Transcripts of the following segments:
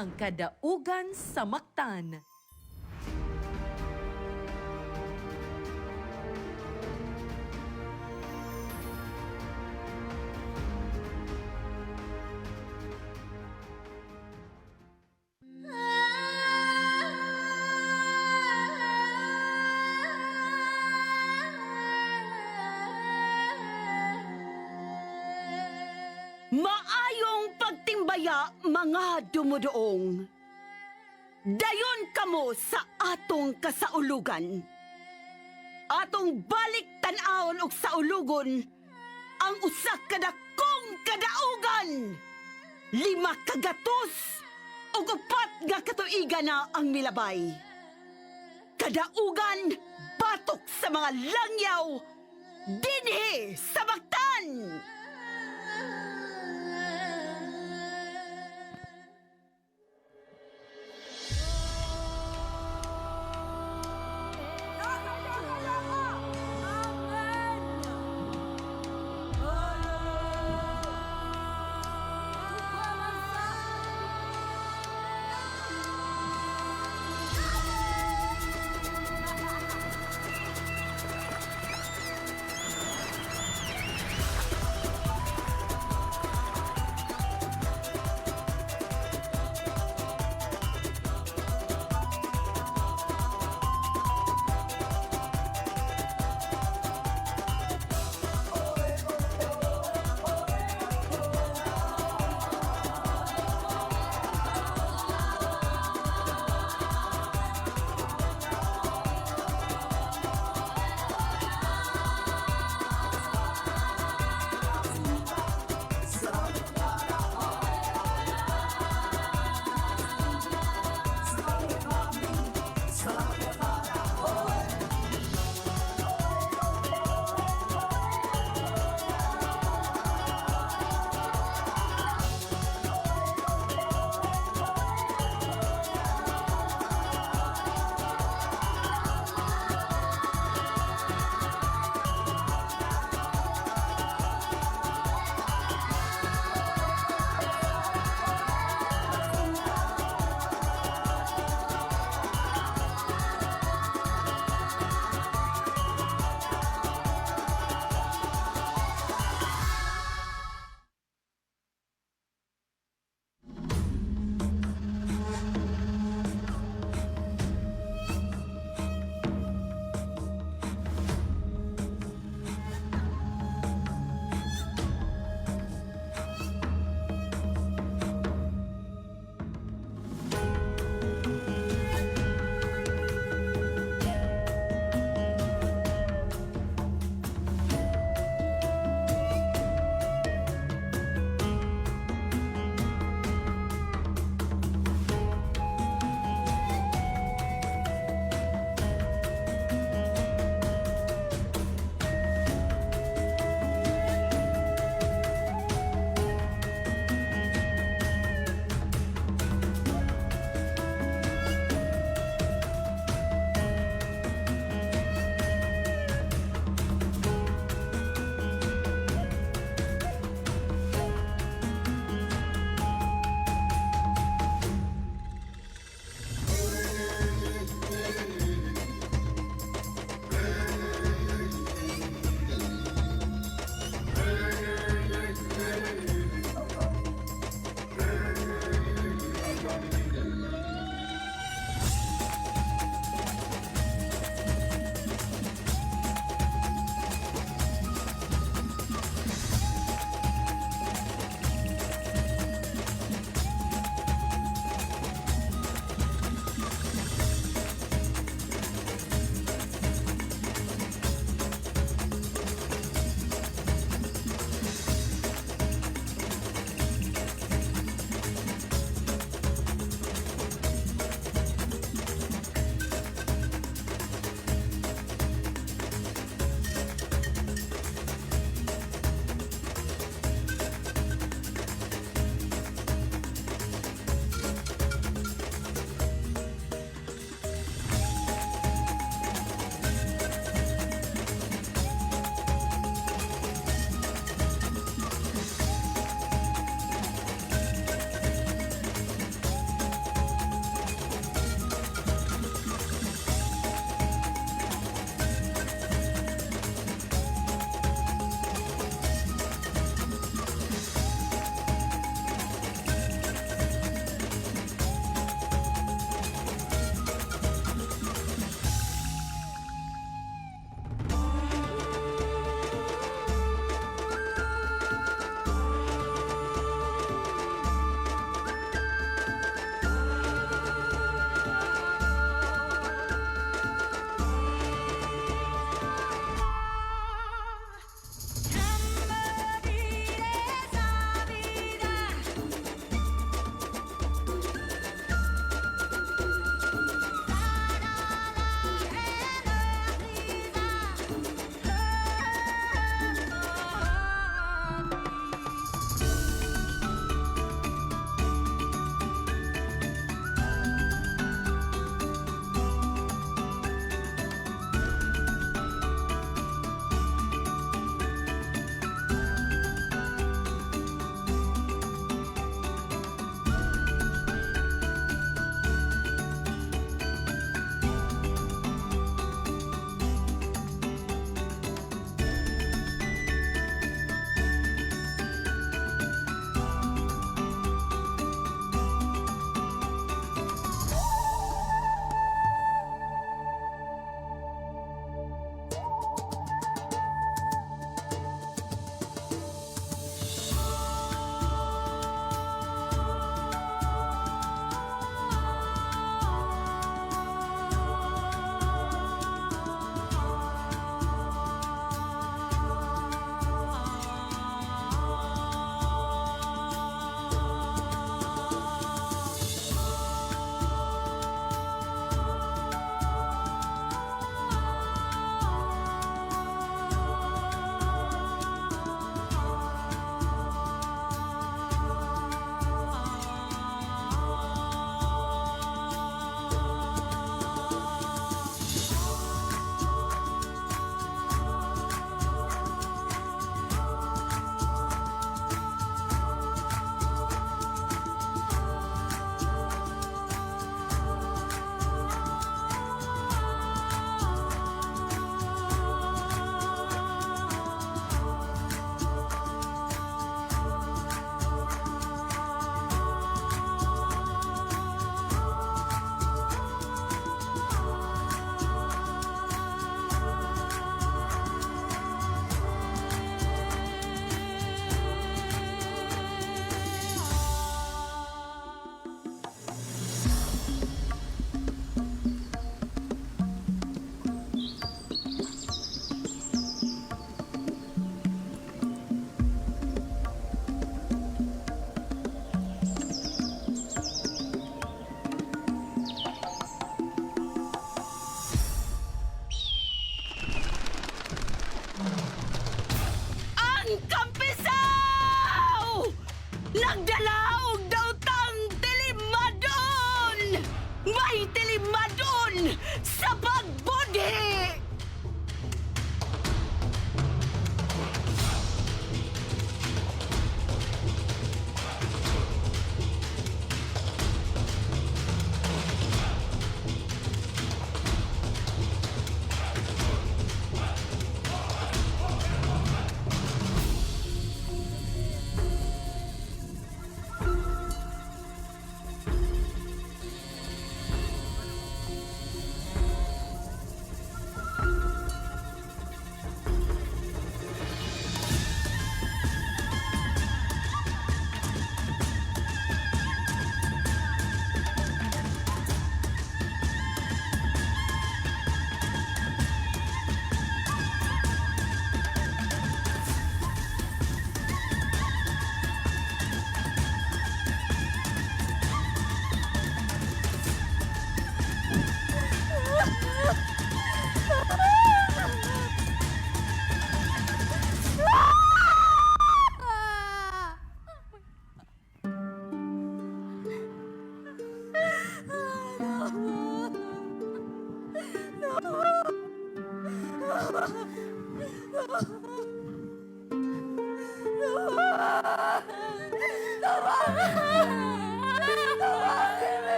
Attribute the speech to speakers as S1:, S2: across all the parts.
S1: ang kadaugan sa Mactan.
S2: Maayong pagtimbaya, mga dumudoong. Dayon kamo sa atong kasaulugan. Atong balik tan-awon og saulugon ang usa kadakong kadaugan. 5 kagatos ug 4 nga katuigan na ang milabay. Kadaugan batok sa mga langyaw dinhi sa Mactan.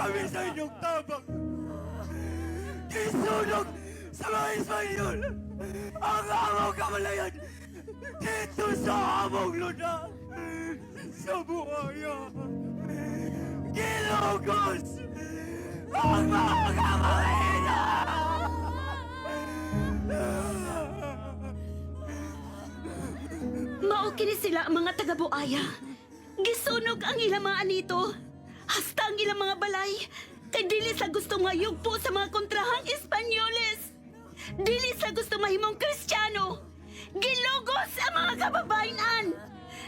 S3: kami sa inyong tabang. Isunog sa mga Espanyol ang among kamalayan dito sa among lunas sa buhaya. Gilugos ang mga kamalayan!
S2: Mao kini sila ang mga taga-buaya. Gisunog ang ilang mga anito. Hasta ang ilang mga balay. Kay dili sa gusto mayugpo sa mga kontrahang Espanyoles. Dili sa gusto mahimong Kristiyano. Gilugos ang mga kababayan.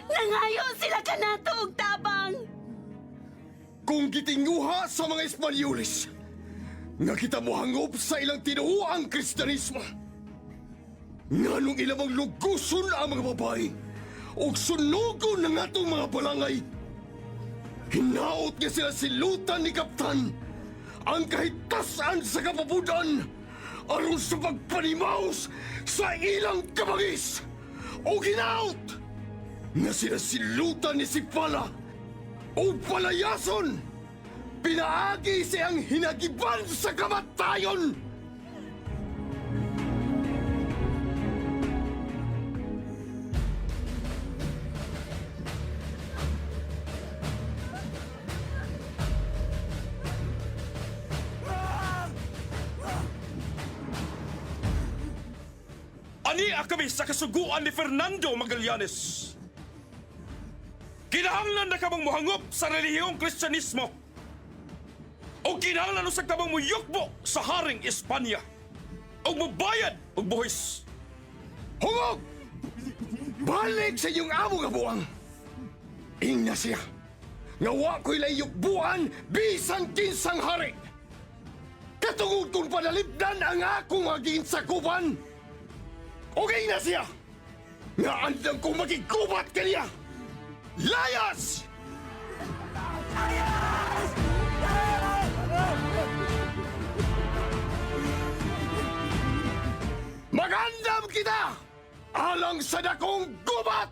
S2: Nangayo sila kanato og tabang.
S4: Kung gitinguha sa mga Espanyoles, nga kita mo hangop sa ilang tinuuang Kristyanismo, nganong ilamang luguson ang mga babae, o sunugon ng atong mga balangay. Hinaot nga sila silutan ni Kaptan ang kahitasan sa kapabudan aron sa pagpanimaos sa ilang kabangis. O hinaot nga sila silutan ni Sipala o palayason, pinaagi siyang hinagiban sa kamatayon.
S5: Ania kami sa kasuguan ni Fernando Magallanes. Kinahanglan na kamang mohangop sa relihiyong Kristyanismo. O kinahanglan sa kamang muyukbo sa Haring Espanya. O mubayad og buhis.
S4: Hungog! Balik sa inyong amo nga buwang! Ingna siya, nga wa ko'y layukbuan bisan kinsang hari! Katungod kong panalipdan ang akong maginsakupan! Okay na siya! Nga andang kong magigubat kaniya! Layas! Magandam kita! Alang sa dakong gubat!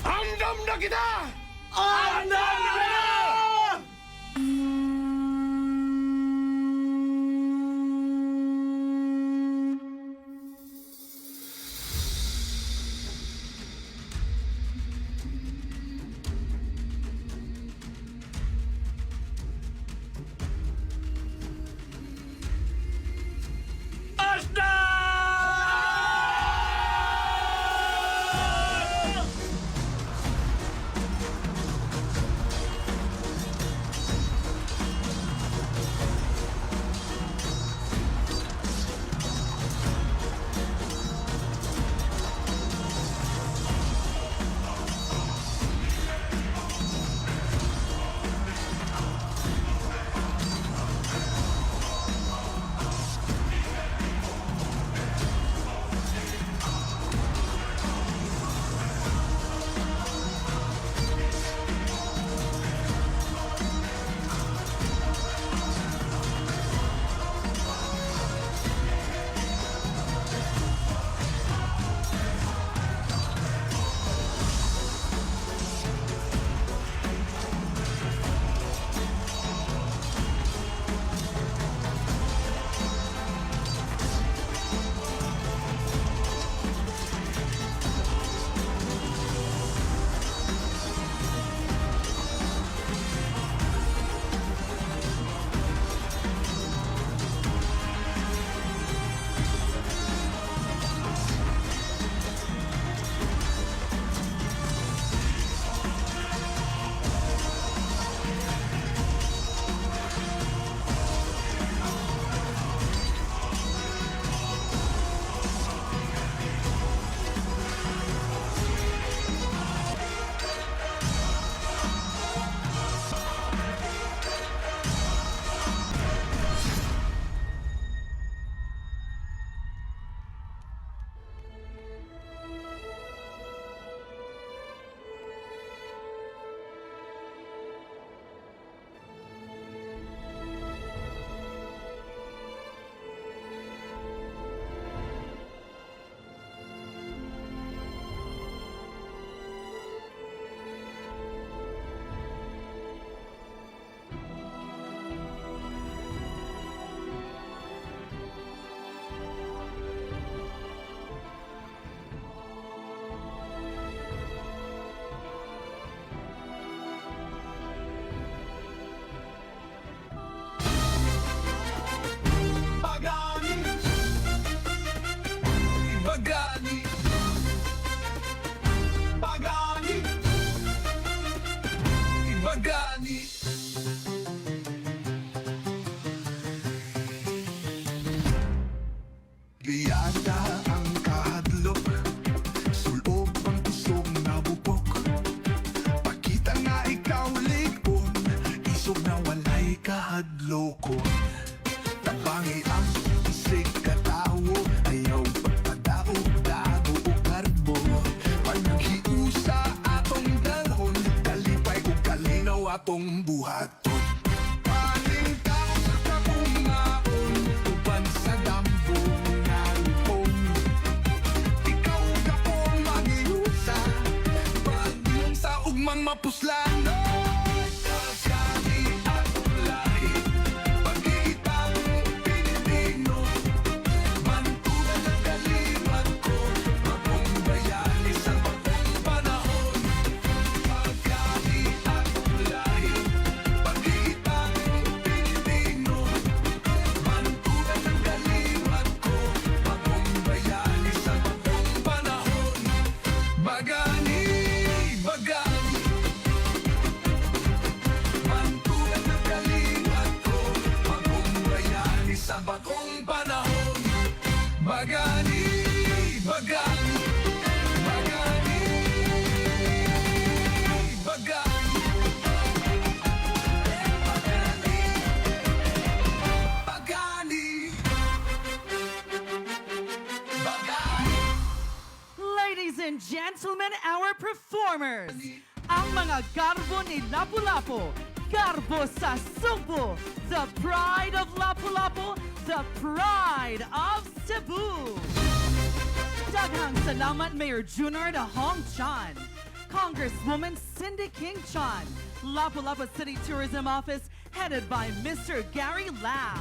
S4: Andam na kita! Andam na kita!
S3: atong buhaton. Palingkaw sa kabumaon, uban sa dambong nga lupong. Ikaw ka po magiusa, pag-inom sa ugmang mapuslano. Pagkani at lahi, pag-iitang Pilipino, mantugan ang kalimat ko, bagong bayani sa bagong panahon. Pagkani at lahi, pag-iitang Pilipino, mantugan ang kalimat ko, bagong bayani sa bagong panahon. Bagani, bagani, mantugan ang kalimat ko, bagong bayani sa bagong panahon. Bagani, bagani, bagani, bagani, bagani, bagani.
S1: Ladies and gentlemen, our performers, ang mga garbo ni Lapu-Lapu, Garbo sa Sugbo, the pride of Lapu-Lapu, the pride of Cebu. Daghang salamat Mayor Junior de Hong Chan, Congresswoman Cindy King Chan, Lapu-Lapu City Tourism Office headed by Mr. Gary Lau.